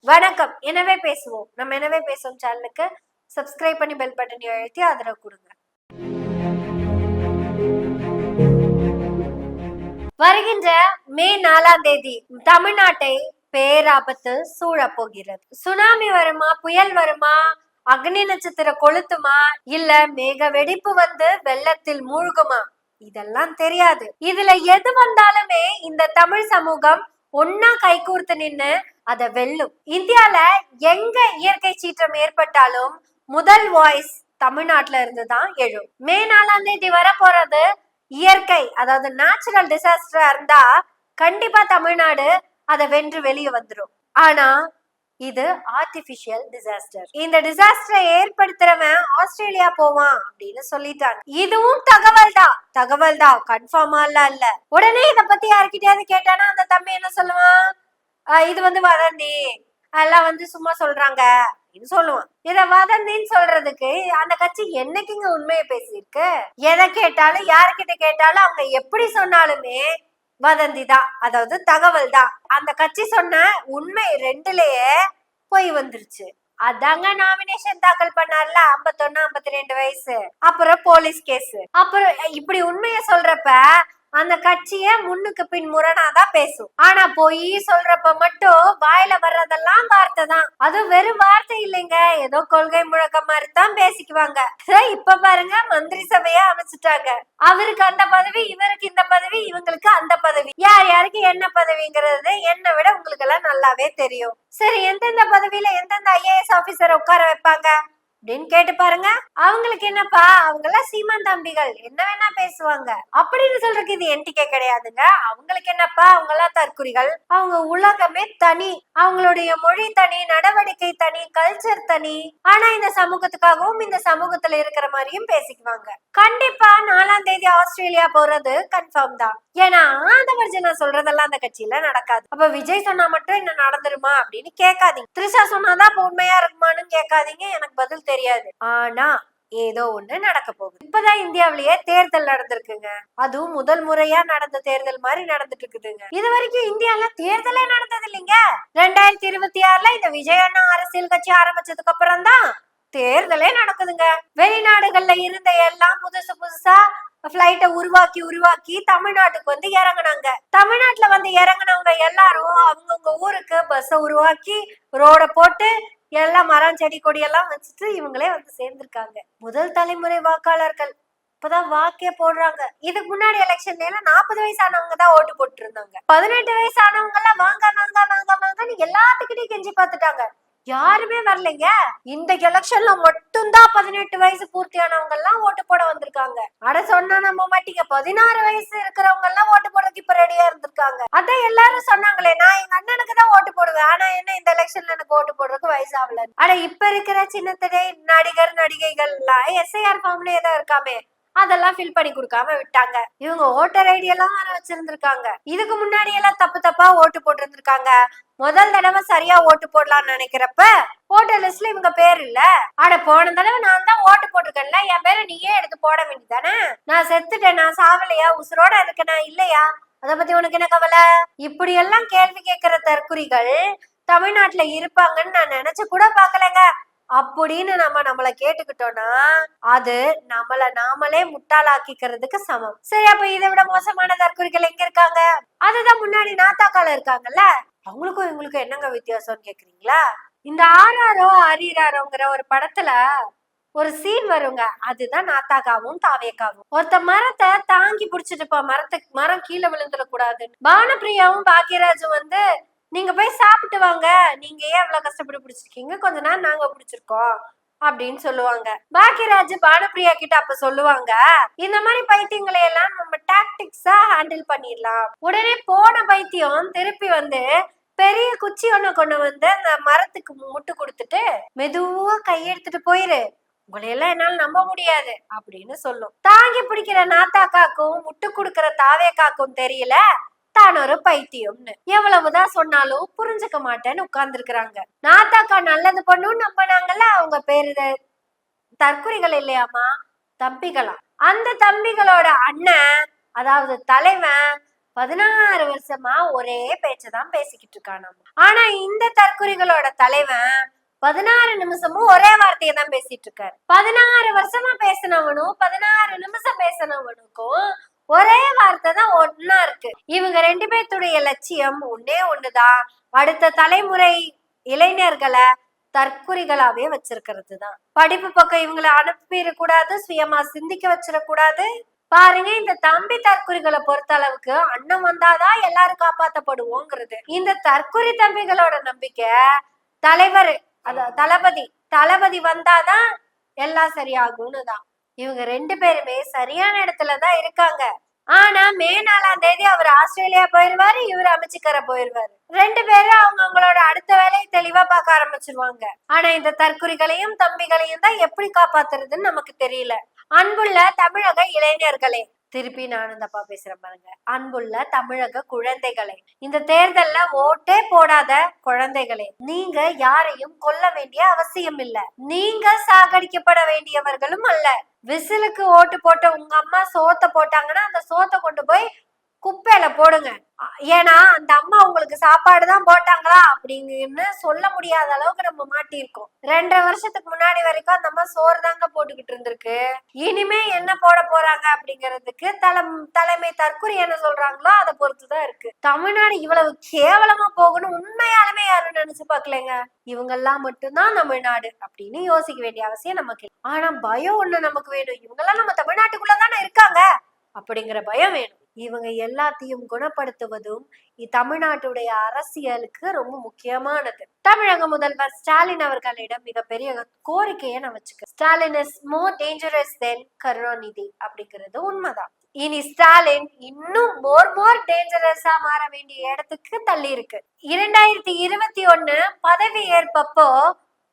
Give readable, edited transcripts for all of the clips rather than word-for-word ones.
வணக்கம். எனவே பேசுவோம். நம்ம எனவே பேசுவோம் சேனலுக்கு சப்ஸ்கிரைப் பண்ணி பெல் பட்டனை அழுத்தி ஆதரவு கொடுங்க. வருகின்ற மே 4ஆம் தேதி தமிழ்நாட்டை பேராபத்து சூழப் போகிறது. சுனாமி வருமா, புயல் வருமா, அக்னி நட்சத்திரம் கொளுத்துமா, இல்ல மேக வெடிப்பு வந்து வெள்ளத்தில் மூழ்குமா, இதெல்லாம் தெரியாது. இதுல எது வந்தாலுமே இந்த தமிழ் சமூகம் ஒன்னா கைகோர்த்து நின்னு அத வெல்லும். இந்தியால எங்க இயற்கை சீற்றம் ஏற்பட்டாலும் முதல் வாய்ஸ் தமிழ்நாட்டுல இருந்துதான் எழும். மே 4ஆம் தேதி வர போறது இயற்கை, அதாவது நேச்சுரல் டிசாஸ்டரா இருந்தா கண்டிப்பா தமிழ்நாடு அதை வென்று வெளியே வந்துடும். ஆனா இது ஆர்டிபிஷியல் டிசாஸ்டர். இந்த டிசாஸ்டரை ஏற்படுத்துறவன் ஆஸ்திரேலியா போவான் அப்படின்னு சொல்லிட்டாங்க. இதுவும் தகவல் தான் கன்ஃபார்மா இல்ல. உடனே இத பத்தி யாருக்கிட்டயாவது கேட்டானா அந்த தம்பி என்ன சொல்லுவான், இது வந்து வதந்தி, அதெல்லாம் வந்து சும்மா சொல்றாங்க சொல்லுவான். இத வதந்தின்னு சொல்றதுக்கு அந்த கட்சி என்னைக்குங்க உண்மையை பேசியிருக்கு? எதை கேட்டாலும் யாருக்கிட்ட கேட்டாலும் அவங்க எப்படி சொன்னாலுமே வதந்தி தான், அதாவது தகவல் தான். அந்த கட்சி சொன்ன உண்மை ரெண்டுலயே போய் வந்துருச்சு. அதாங்க நாமினேஷன் தாக்கல் பண்ணார்ல 51 52 வயசு, அப்புறம் போலீஸ் கேஸ். அப்புறம் இப்படி உண்மைய சொல்றப்ப அந்த கட்சிய முன்னுக்கு பின் முரணாதான் பேசும். ஆனா பொய் சொல்றப்ப மட்டும் வாயில வர்றதெல்லாம் வார்த்தை தான். அது வெறும் வார்த்தை இல்லைங்க, ஏதோ கொள்கை முழக்க மாதிரி தான் பேசிக்குவாங்க. இப்ப பாருங்க மந்திரி சபையா அமைச்சிட்டாங்க. அவருக்கு அந்த பதவி, இவருக்கு இந்த பதவி, இவங்களுக்கு அந்த பதவி. யார் யாருக்கு என்ன பதவிங்கிறது என்னை விட உங்களுக்கு எல்லாம் நல்லாவே தெரியும். சரி, எந்தெந்த பதவியில எந்தெந்த IAS ஆபீசரை உட்கார வைப்பாங்க அப்படின்னு கேட்டு பாருங்க. அவங்களுக்கு என்னப்பா, அவங்க எல்லாம் சீமான் தம்பிகள், என்ன வேணா பேசுவாங்க அப்படின்னு சொல்றதுக்கு இது என்டிகே கிடையாதுங்க. அவங்களுக்கு என்னப்பா, அவங்க எல்லாம் தற்குறிகள். அவங்க உலகமே தனி, அவங்களுடைய மொழி தனி, நடவடிக்கை தனி, கல்ச்சர் தனி. ஆனா இந்த சமூகத்துக்காகவும் இந்த சமூகத்துல இருக்கிற மாதிரியும் பேசிக்குவாங்க. கண்டிப்பா 4ஆம் தேதி ஆஸ்திரேலியா போறது கன்ஃபார்ம் தான். ஏன்னா ஆதவர்ஜனா சொல்றதெல்லாம் அந்த கட்சியில நடக்காது. அப்ப விஜய் சொன்னா மட்டும் என்ன நடந்துருமா அப்படின்னு கேட்காதீங்க. த்ரிஷா சொன்னாதான் உண்மையா இருக்குமான்னு கேட்காதீங்க, எனக்கு பதில் தெரியாது. ஆனா ஏதோ ஒண்ணு நடக்க போகுது. இப்பதான் இந்தியாவிலேயே தேர்தல் நடந்திருக்குங்க. அதுவும் முதல் முறையா நடந்த தேர்தல் மாதிரி நடந்துட்டு இருக்குதுங்க. இது வரைக்கும் இந்தியால தேர்தலே நடந்தது இல்லைங்க. 2026ல இந்த விஜய் அண்ணா அரசியல் கட்சி ஆரம்பிச்சதுக்கு அப்புறம் தான் தேர்தலே நடக்குதுங்க. வெளிநாடுகள்ல இருந்த எல்லாம் புதுசா பிளைட்ட உருவாக்கி தமிழ்நாட்டுக்கு வந்து இறங்குனாங்க. தமிழ்நாட்டுல வந்து இறங்குனவங்க எல்லாரும் அவங்கவுங்க ஊருக்கு பஸ்ஸ உருவாக்கி ரோட போட்டு எல்லாம் மரம் செடி கொடி எல்லாம் வச்சுட்டு இவங்களே வந்து சேர்ந்திருக்காங்க. முதல் தலைமுறை வாக்காளர்கள் இப்பதான் வாக்கே போடுறாங்க. இதுக்கு முன்னாடி எலெக்ஷன்ல 40 வயசானவங்க தான் ஓட்டு போட்டு இருந்தாங்க. 18 வயசானவங்க எல்லாம் வாங்க வாங்க வாங்க வாங்கன்னு எல்லாத்துக்கிட்டையும் கெஞ்சி பார்த்துட்டாங்க, யாருமே வரலைங்க. இந்த எலெக்ஷன்ல மட்டும்தான் 18 வயசு பூர்த்தியானவங்க எல்லாம் ஓட்டு போட வந்திருக்காங்க. அட சொன்னா நம்ப மாட்டீங்க, 16 வயசு இருக்கிறவங்க எல்லாம் ஓட்டு போடுறதுக்கு இப்ப ரெடியா இருந்திருக்காங்க. அதான் எல்லாரும் சொன்னாங்களே, நான் எங்க அண்ணனுக்கு தான் ஓட்டு போடுவேன், ஆனா என்ன இந்த எலெக்ஷன்ல எனக்கு ஓட்டு போடுறதுக்கு வயசு ஆகல. ஆனா இப்ப இருக்கிற சின்னத்திரை நடிகர் நடிகைகள் எல்லாம் SIR ஃபார்ம்லயே தான் இருக்காமே, அதெல்லாம் ஃபில் பண்ணி கொடுக்காம விட்டாங்க. இவங்க ஓட்டர் ஐடி எல்லாம் வர வச்சிருந்திருக்காங்க. இதுக்கு முன்னாடி எல்லாம் தப்பா ஓட்டு போட்டு இருந்திருக்காங்க. முதல் தடவை சரியா ஓட்டு போடலாம்னு நினைக்கிறப்ப ஓட்டர் லிஸ்ட்ல இவங்க பேர் இல்ல. ஆனா போன தடவை நான் தான் ஓட்டு போட்டிருக்கேன்ல, என் பேரை நீயே எடுத்து போட வேண்டியதானே. நான் செத்துட்டேன், நான் சாவலையா, உசுரோட இருக்கேனா இல்லையா, அத பத்தி உனக்கு என்ன கவலை? இப்படி எல்லாம் கேள்வி கேட்கிற தற்குறிகள் தமிழ்நாட்டுல இருப்பாங்கன்னு நான் நினைச்சு கூட பாக்கலங்க. அப்படின்னு நம்மளை கேட்டுக்கிட்டோம்னா அது நாமளே முட்டாளாக்கிக்கிறதுக்கு சமம். சரி, அப்ப இதை விட மோசமான தற்குறிகள் எங்க இருக்காங்க? அதுதான் முன்னாடி நாத்தாக்கால இருக்காங்கல்ல, அவங்களுக்கும் இவங்களுக்கும் என்னங்க வித்தியாசம்னு கேக்குறீங்களா? இந்த ஆரிராரோங்கிற ஒரு படத்துல ஒரு சீன் வருங்க, அதுதான் நாத்தாக்காவும் தாவேக்காவும். ஒருத்த மரத்தை தாங்கி பிடிச்சிட்டு மரம் கீழே விழுந்துடக்கூடாது. பானுப்பிரியாவும் பாக்யராஜும் வந்து நீங்க போய் சாப்பிட்டு வாங்க, நீங்க ஏன் இவ்வளவு கஷ்டப்பட்டு பிடிச்சிருக்கீங்க, கொஞ்ச நேரம் நாங்க பிடிச்சிருக்கோம் அப்படின்னு சொல்லுவாங்க. பாக்யராஜ் பானுப்பிரியா கிட்ட அப்ப சொல்லுவாங்க, இந்த மாதிரி பைத்தியங்களை எல்லாம் நம்ம டாக்டிக்ஸா ஹேண்டில் பண்ணிடலாம். உடனே போன பைத்தியம் திருப்பி வந்து பெரிய குச்சி ஒண்ணு கொண்டு வந்து அந்த மரத்துக்கு முட்டு கொடுத்துட்டு மெதுவா கையெடுத்துட்டு போயிரு, உங்களையெல்லாம் என்னால நம்ப முடியாது அப்படின்னு சொல்லும். தாங்கி பிடிக்கிற நாத்தாக்காக்கும் முட்டு கொடுக்கிற தாவேக்காக்கும் தெரியல தான் ஒரு பைத்தியம்னு. எவ்வளவுதான் சொன்னாலும் புரிஞ்சுக்க மாட்டேன்னு உட்கார்ந்துருக்காங்க. நாத்தாக்கா நல்லது பண்ணும் நம்பினாங்கல்ல, அவங்க பேரு தற்குறிகள் இல்லையாமா, தம்பிகளா. அந்த தம்பிகளோட அண்ணன், அதாவது தலைவன் 16 வருஷமா ஒரே பேச்சதான் பேசிக்கிட்டு இருக்கானாம். ஆனா இந்த தற்குறிகளோட தலைவன் 16 நிமிஷமும் ஒரே வார்த்தையை தான் பேசிட்டு இருக்காரு. 16 வருஷமா பேசினவனும் 16 நிமிஷம் பேசினவனுக்கும் ஒரே வார்த்தை தான் ஒன்னா இருக்கு. இவங்க 2 பேர்த்துடைய லட்சியம் ஒன்னே ஒண்ணுதான், அடுத்த தலைமுறை இளைஞர்களை தற்குறிகளாவே வச்சிருக்கிறது தான். படிப்பு பக்கம் இவங்களை அனுப்பிடக்கூடாது, சுயமா சிந்திக்க வச்சிடக்கூடாது. பாருங்க, இந்த தம்பி தற்குறிகளை பொறுத்த அளவுக்கு அண்ணன் வந்தாதான் எல்லாரும் காப்பாத்தப்படுவோங்கிறது. இந்த தற்குறி தம்பிகளோட நம்பிக்கை தலைவர் தளபதி வந்தாதான் எல்லாம் சரியாகும்னு தான். இவங்க 2 பேருமே சரியான இடத்துலதான் இருக்காங்க. ஆனா மே 4ஆம் தேதி அவர் ஆஸ்திரேலியா போயிருவாரு, இவர் அமைச்சுக்கரை போயிருவாரு. 2 பேரும் அவங்களோட அடுத்த வேலையை தெளிவா பார்க்க ஆரம்பிச்சிருவாங்க. ஆனா இந்த தற்குறிகளையும் தம்பிகளையும் தான் எப்படி காப்பாத்துறதுன்னு நமக்கு தெரியல. அன்புள்ள தமிழக இளைஞர்களே, திருப்பி நானும் தப்பா பேசுறேன் பாருங்க, அன்புள்ள தமிழக குழந்தைகளே, இந்த தேர்தல்ல ஓட்டே போடாத குழந்தைகளே, நீங்க யாரையும் கொல்ல வேண்டிய அவசியம் இல்ல, நீங்க சாகடிக்கப்பட வேண்டியவர்களும் அல்ல. விசிலுக்கு ஓட்டு போட்ட உங்க அம்மா சோத்த போட்டாங்கன்னா அந்த சோத்தை கொண்டு போய் குப்பையில போடுங்க. ஏன்னா அந்த அம்மா உங்களுக்கு சாப்பாடு தான் போட்டாங்களா அப்படிங்கன்னு சொல்ல முடியாத அளவுக்கு நம்ம மாட்டிருக்கோம். 2.5 வருஷத்துக்கு முன்னாடி வரைக்கும் அந்த அம்மா சோறு தாங்க போட்டுக்கிட்டு இருந்திருக்கு. இனிமே என்ன போட போறாங்க அப்படிங்கறதுக்கு தலைமை தற்குறி என்ன சொல்றாங்களோ அதை பொறுத்துதான் இருக்கு. தமிழ்நாடு இவ்வளவு கேவலமா போகணும் உண்மையாலுமே யாரும் நினைச்சு பாக்கலைங்க. இவங்க எல்லாம் மட்டும்தான் தமிழ்நாடு அப்படின்னு யோசிக்க வேண்டிய அவசியம் நமக்கு. ஆனா பயம் ஒண்ணு நமக்கு வேணும், இவங்க எல்லாம் நம்ம தமிழ்நாட்டுக்குள்ளதானே இருக்காங்க அப்படிங்கிற பயம் வேணும். இவங்க எல்லாத்தையும் குணப்படுத்துவதும் தமிழ்நாட்டுடைய அரசியலுக்கு ரொம்ப முக்கியமானது. தமிழக முதல்வர் ஸ்டாலின் அவர்களிடம் மிகப்பெரிய கோரிக்கையை நான் வச்சுக்க, ஸ்டாலின் இஸ் மோர் டேஞ்சரஸ் தென் கருணாநிதி அப்படிங்கிறது உண்மைதான். இனி ஸ்டாலின் இன்னும் மோர் டேஞ்சரஸா மாற வேண்டிய இடத்துக்கு தள்ளி இருக்கு. 2021 பதவி ஏற்பப்போ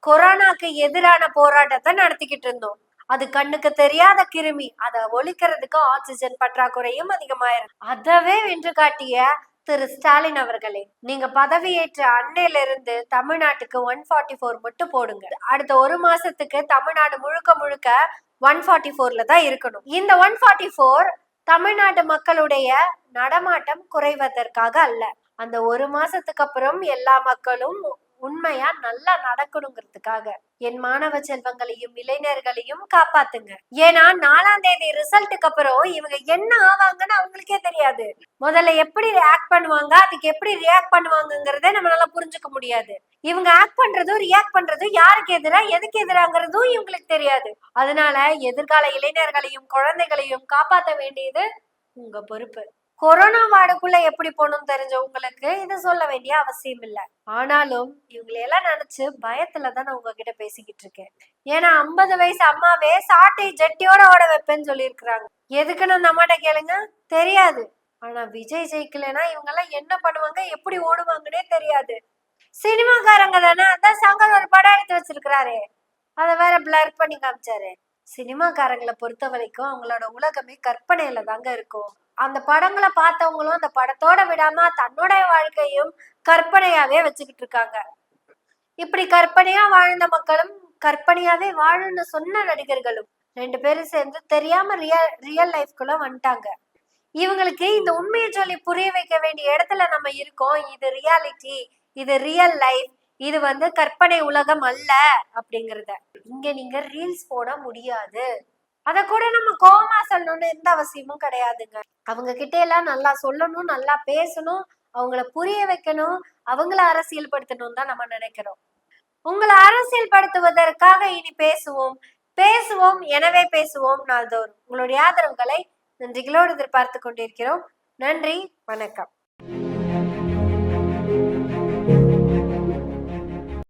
கொரோனாக்கு எதிரான போராட்டத்தை நடத்திக்கிட்டு இருந்தோம். அது கண்ணுக்கு தெரியாத கிருமி, அதை ஒழிக்கிறதுக்கு ஆக்சிஜன் பற்றாக்குறையும் அதிகமாயிருக்கு. அதவே வென்று காட்டிய திரு ஸ்டாலின் அவர்களே, நீங்க பதவியேற்ற அன்னையில இருந்து தமிழ்நாட்டுக்கு 144 மட்டும் போடுங்க. அடுத்த 1 மாசத்துக்கு தமிழ்நாடு முழுக்க 144ல தான் இருக்கணும். இந்த 144 தமிழ்நாட்டு மக்களுடைய நடமாட்டம் குறைவதற்காக அல்ல, அந்த 1 மாசத்துக்கு அப்புறம் எல்லா மக்களும் உண்மையா நல்லா நடக்கணுங்கிறதுக்காக. என் மாணவ செல்வங்களையும் இளைஞர்களையும் காப்பாத்துங்க. ஏன்னா 4ஆம் தேதி ரிசல்ட்டுக்கு அப்புறம் இவங்க என்ன ஆவாங்கன்னு அவங்களுக்கே தெரியாது. முதல்ல எப்படி ரியாக்ட் பண்ணுவாங்க, அதுக்கு எப்படி ரியாக்ட் பண்ணுவாங்கங்கிறதே நம்மளால புரிஞ்சுக்க முடியாது. இவங்க ஆக்ட் பண்றதும் ரியாக்ட் பண்றதும் யாருக்கு எதிரா எதுக்கு எதிராங்கிறதும் இவங்களுக்கு தெரியாது. அதனால எதிர்கால இளைஞர்களையும் குழந்தைகளையும் காப்பாற்ற வேண்டியது உங்க பொறுப்பு. கொரோனா வார்டுக்குள்ள எப்படி போகணும்னு தெரிஞ்ச உங்களுக்கு இது சொல்ல வேண்டிய அவசியம் இல்லை. ஆனாலும் இவங்களையெல்லாம் நினைச்சு பயத்துலதான் நான் உங்ககிட்ட பேசிக்கிட்டு இருக்கேன். ஏன்னா 50 வயசு அம்மாவே சாட்டை ஜட்டியோட ஓட வைப்பேன்னு சொல்லியிருக்கிறாங்க. எதுக்குன்னு அந்த அம்மாட்ட கேளுங்க, தெரியாது. ஆனா விஜய் ஜெயிக்கலன்னா இவங்க எல்லாம் என்ன பண்ணுவாங்க, எப்படி ஓடுவாங்கன்னே தெரியாது. சினிமாக்காரங்க தானே, அதான் சங்கர் ஒரு படம் எடுத்து வச்சிருக்கிறாரு, அதை வேற பிளர் பண்ணி காமிச்சாரு. சினிமாக்காரங்களை பொறுத்த வரைக்கும் அவங்களோட உலகமே கற்பனையில தாங்க இருக்கும். அந்த படங்களை பார்த்தவங்களும் அந்த படத்தோட விடாம தன்னோட வாழ்க்கையும் கற்பனையாவே வச்சுக்கிட்டு இருக்காங்க. இப்படி கற்பனையா வாழ்ந்த மக்களும் கற்பனையாவே வாழுன்னு சொன்ன நடிகர்களும் 2 பேரும் சேர்ந்து தெரியாம ரியல் லைஃப்குள்ள வந்துட்டாங்க. இவங்களுக்கு இந்த உண்மையை சொல்லி புரிய வைக்க வேண்டிய இடத்துல நம்ம இருக்கோம். இது ரியாலிட்டி, இது ரியல் லைஃப், இது கற்பனை உலகம் அல்ல அப்படிங்கறத. இங்க நீங்க ரீல்ஸ் போட முடியாது, அத கூட நம்ம கோவமா சொல்லணும்னு எந்த அவசியமும் கிடையாதுங்க. அவங்க கிட்ட எல்லாம் நல்லா சொல்லணும், நல்லா பேசணும், அவங்கள புரிய வைக்கணும், அவங்கள அரசியல் படுத்தணும் தான் நம்ம நினைக்கிறோம். உங்களை அரசியல் படுத்துவதற்காக இனி பேசுவோம், எனவே பேசுவோம் நாள்தோறும். உங்களுடைய ஆதரவுகளை நன்றிகளோடு எதிர்பார்த்து கொண்டிருக்கிறோம். நன்றி, வணக்கம்.